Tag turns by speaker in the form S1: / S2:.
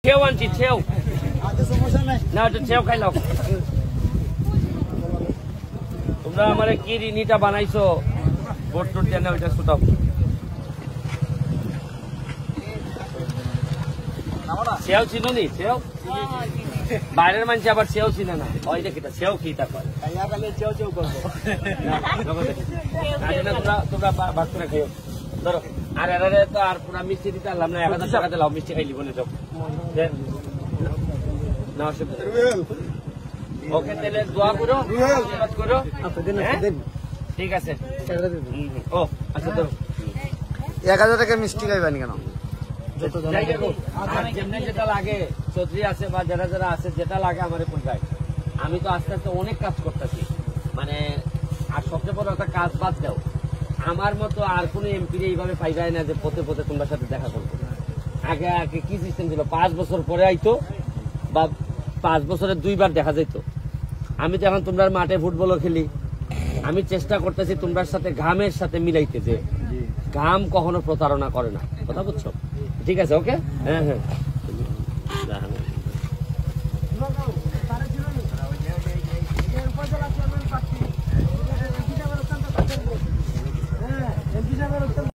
S1: সেও আনছি সেও না ওটা সেও খাইলাম। তোমরা আমার কি ঋণীটা বানাইছো বোট টোট দেন না ওইটা ছুটাও। সেও ছিল নি সেও বাইরের মানুষ আবার সেও ছিল না ওই দেখিটা সেও কি তারপর তোমরা ভাগ করে খেয়েও ধরো। আর এরারে তো আর পুরা মিষ্টি দিতে পারলাম না, 1000 টাকা দিলাম মিষ্টি খাইলি বলে যাও না অসুবিধা। ওকে তাহলে দোয়া করো করো ঠিক আছে। ও আচ্ছা ধরো
S2: 1000 টাকা মিষ্টি খাইবেন কেন?
S1: যেটা লাগে চৌধুরী আছে বা যারা যারা আছে যেটা লাগে আমার পূজায়। আমি তো আস্তে আস্তে অনেক কাজ করতেছি মানে, আর সবচেয়ে বড় একটা কাজ বাদ দাও, আমার মতো আর কোন এমপি এইভাবে পাইবাই না যে পথে পথে তোমার সাথে দেখা করবো। আগে আগে কি সিস্টেম ছিল, 5 বছর পরে আইতো বা 5 বছরে 2 বার দেখা যাইতো। আমি তো এখন তোমরা মাঠে ফুটবলও খেলি, আমি চেষ্টা করতেছি তোমরার সাথে ঘামের সাথে মিলাইতে, যে ঘাম কখনো প্রতারণা করে না, কথা বুঝছো? ঠিক আছে ওকে হ্যাঁ হ্যাঁ।